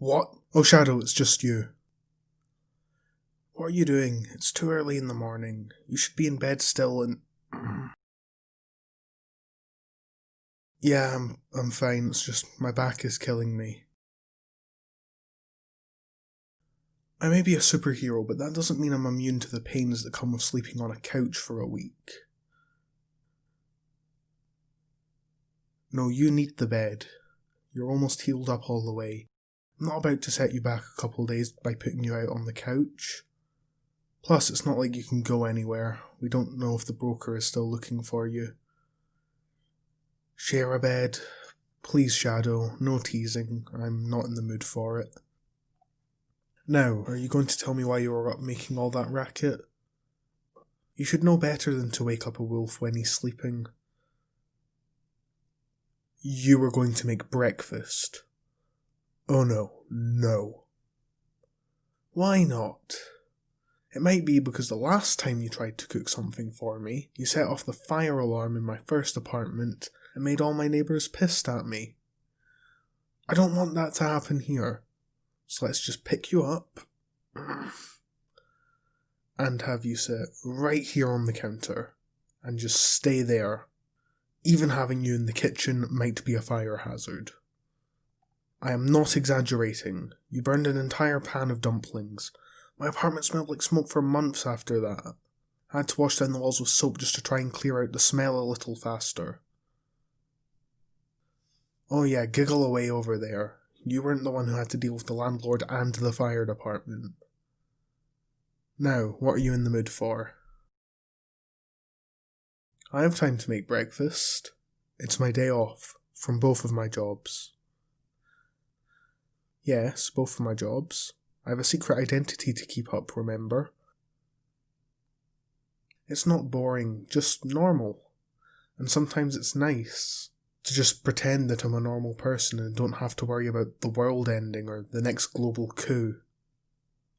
What? Oh, Shadow, it's just you. What are you doing? It's too early in the morning. You should be in bed still and... Yeah, I'm fine. It's just my back is killing me. I may be a superhero, but that doesn't mean I'm immune to the pains that come with sleeping on a couch for a week. No, you need the bed. You're almost healed up all the way. I'm not about to set you back a couple days by putting you out on the couch. Plus, it's not like you can go anywhere. We don't know if the broker is still looking for you. Share a bed. Please, Shadow, no teasing. I'm not in the mood for it. Now, are you going to tell me why you were up making all that racket? You should know better than to wake up a wolf when he's sleeping. You were going to make breakfast. Oh no. Why not? It might be because the last time you tried to cook something for me, you set off the fire alarm in my first apartment and made all my neighbours pissed at me. I don't want that to happen here. So let's just pick you up and have you sit right here on the counter and just stay there. Even having you in the kitchen might be a fire hazard. I am not exaggerating. You burned an entire pan of dumplings. My apartment smelled like smoke for months after that. I had to wash down the walls with soap just to try and clear out the smell a little faster. Oh yeah, giggle away over there. You weren't the one who had to deal with the landlord and the fire department. Now, what are you in the mood for? I have time to make breakfast. It's my day off, from both of my jobs. Yes, both of my jobs. I have a secret identity to keep up, remember? It's not boring, just normal. And sometimes it's nice to just pretend that I'm a normal person and don't have to worry about the world ending or the next global coup.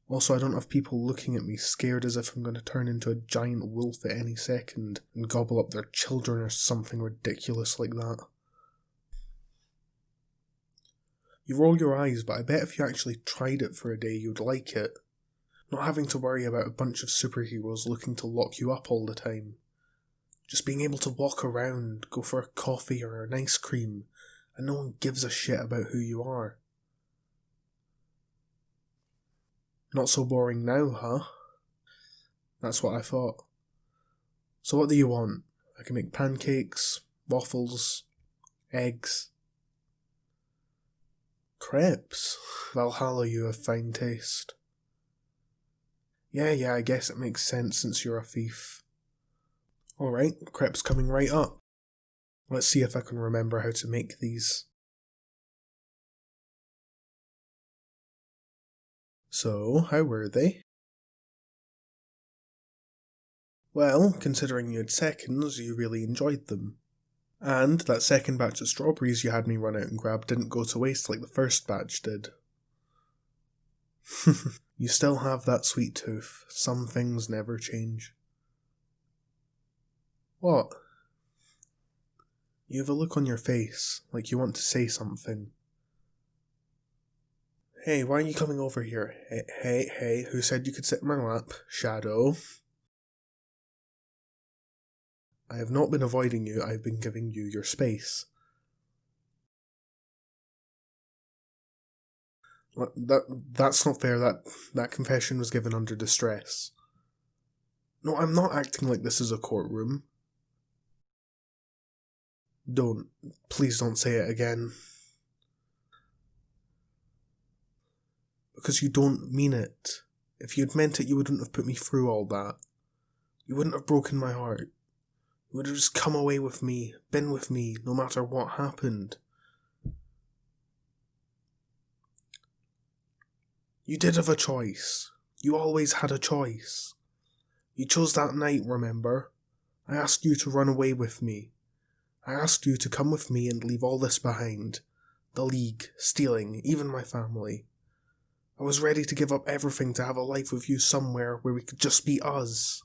Also, I don't have people looking at me scared as if I'm going to turn into a giant wolf at any second and gobble up their children or something ridiculous like that. You roll your eyes, but I bet if you actually tried it for a day you'd like it. Not having to worry about a bunch of superheroes looking to lock you up all the time. Just being able to walk around, go for a coffee or an ice cream, and no one gives a shit about who you are. Not so boring now, huh? That's what I thought. So what do you want? I can make pancakes, waffles, eggs. Crepes? Valhalla, you have fine taste. Yeah, I guess it makes sense since you're a thief. Alright, crepes coming right up. Let's see if I can remember how to make these. So, how were they? Well, considering you had seconds, you really enjoyed them. And that second batch of strawberries you had me run out and grab didn't go to waste like the first batch did. You still have that sweet tooth. Some things never change. What? You have a look on your face, like you want to say something. Hey, why are you coming over here? Hey, who said you could sit in my lap? Shadow. I have not been avoiding you, I've been giving you your space. That's not fair, that confession was given under distress. No, I'm not acting like this is a courtroom. Please don't say it again. Because you don't mean it. If you'd meant it, you wouldn't have put me through all that. You wouldn't have broken my heart. You would have just come away with me, been with me, no matter what happened. You did have a choice. You always had a choice. You chose that night, remember? I asked you to run away with me. I asked you to come with me and leave all this behind. The League, stealing, even my family. I was ready to give up everything to have a life with you somewhere where we could just be us.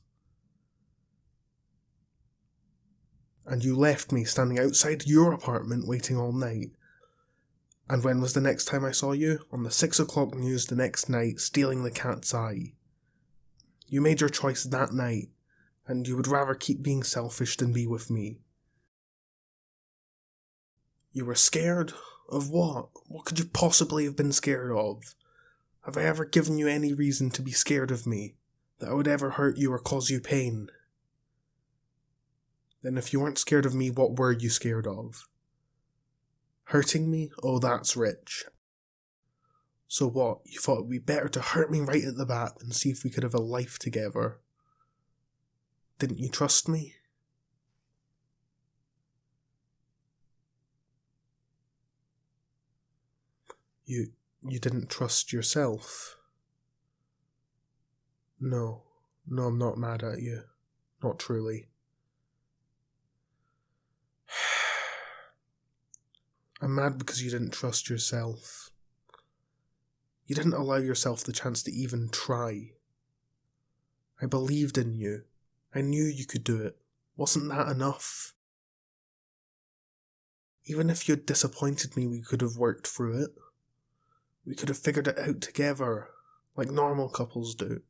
And you left me standing outside your apartment waiting all night. And when was the next time I saw you? On the 6 o'clock news the next night, stealing the cat's eye. You made your choice that night, and you would rather keep being selfish than be with me. You were scared? Of what? What could you possibly have been scared of? Have I ever given you any reason to be scared of me? That I would ever hurt you or cause you pain? Then if you weren't scared of me, what were you scared of? Hurting me? Oh, that's rich. So what, you thought it would be better to hurt me right at the bat and see if we could have a life together? Didn't you trust me? You didn't trust yourself? No, I'm not mad at you. Not truly. I'm mad because you didn't trust yourself. You didn't allow yourself the chance to even try. I believed in you. I knew you could do it. Wasn't that enough? Even if you'd disappointed me, we could have worked through it. We could have figured it out together, like normal couples do.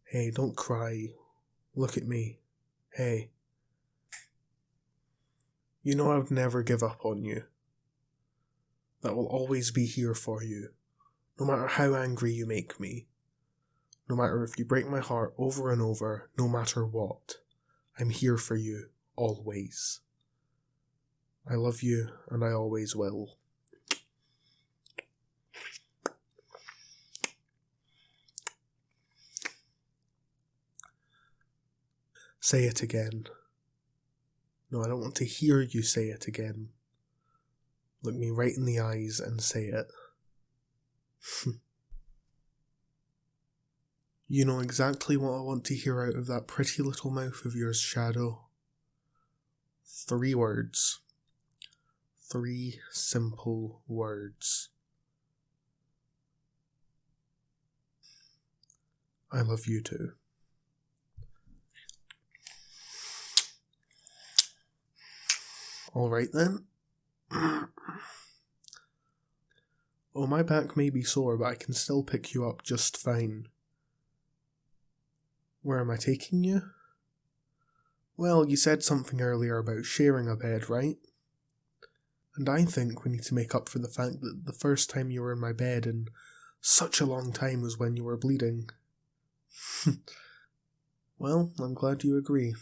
Hey, don't cry. Look at me. Hey. You know I would never give up on you. That will always be here for you, no matter how angry you make me. No matter if you break my heart over and over, no matter what. I'm here for you, always. I love you, and I always will. Say it again. No, I don't want to hear you say it again. Look me right in the eyes and say it. You know exactly what I want to hear out of that pretty little mouth of yours, Shadow. 3 words. 3 simple words. I love you too. Alright then. Oh, my back may be sore, but I can still pick you up just fine. Where am I taking you? Well, you said something earlier about sharing a bed, right? And I think we need to make up for the fact that the first time you were in my bed in such a long time was when you were bleeding. Well, I'm glad you agree.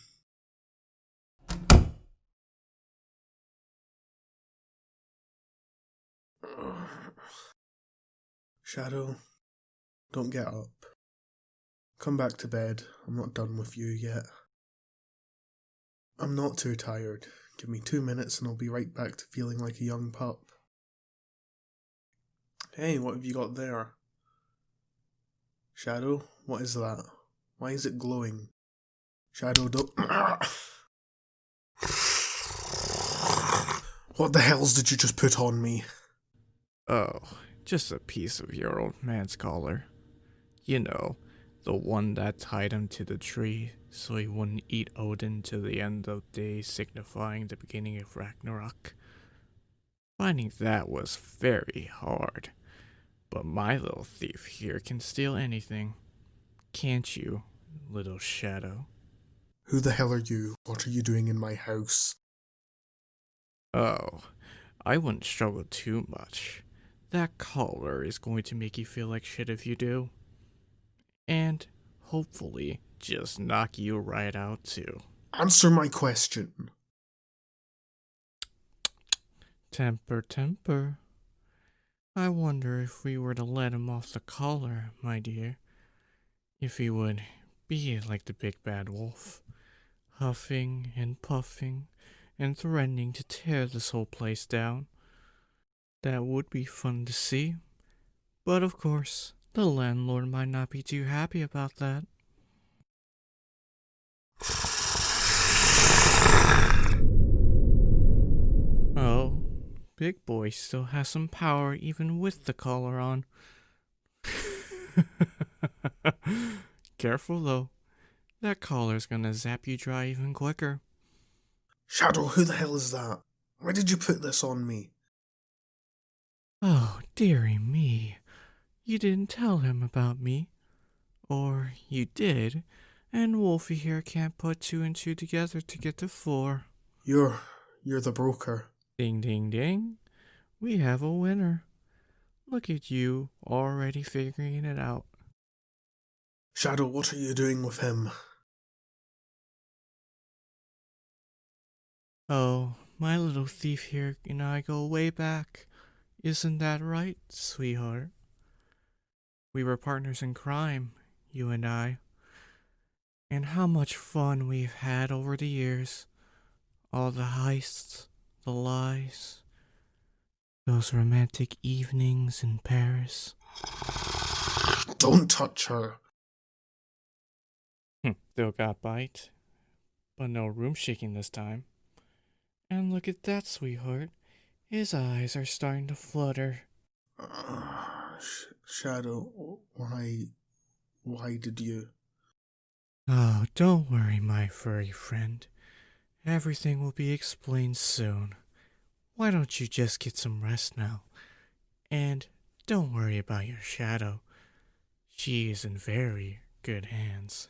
Shadow, don't get up. Come back to bed. I'm not done with you yet. I'm not too tired. Give me 2 minutes and I'll be right back to feeling like a young pup. Hey, what have you got there? Shadow, what is that? Why is it glowing? Shadow, don't... What the hells did you just put on me? Oh, just a piece of your old man's collar. You know, the one that tied him to the tree so he wouldn't eat Odin till the end of days, signifying the beginning of Ragnarok. Finding that was very hard, but my little thief here can steal anything. Can't you, little Shadow? Who the hell are you? What are you doing in my house? Oh, I wouldn't struggle too much. That collar is going to make you feel like shit if you do. And, hopefully, just knock you right out too. Answer my question. Temper. I wonder if we were to let him off the collar, my dear, if he would be like the big bad wolf, huffing and puffing and threatening to tear this whole place down. That would be fun to see. But of course, the landlord might not be too happy about that. Oh, Big Boy still has some power even with the collar on. Careful though, that collar's gonna zap you dry even quicker. Shadow, who the hell is that? Why did you put this on me? Oh, dearie me. You didn't tell him about me. Or you did, and Wolfie here can't put two and two together to get to four. You're the broker. Ding ding ding. We have a winner. Look at you already figuring it out. Shadow, what are you doing with him? Oh, my little thief here and I go way back. Isn't that right, sweetheart? We were partners in crime, you and I. And how much fun we've had over the years. All the heists, the lies, those romantic evenings in Paris. Don't touch her. Still got bite, but no room shaking this time. And look at that, sweetheart. His eyes are starting to flutter. Shadow, why did you? Oh, don't worry, my furry friend. Everything will be explained soon. Why don't you just get some rest now? And don't worry about your shadow. She is in very good hands.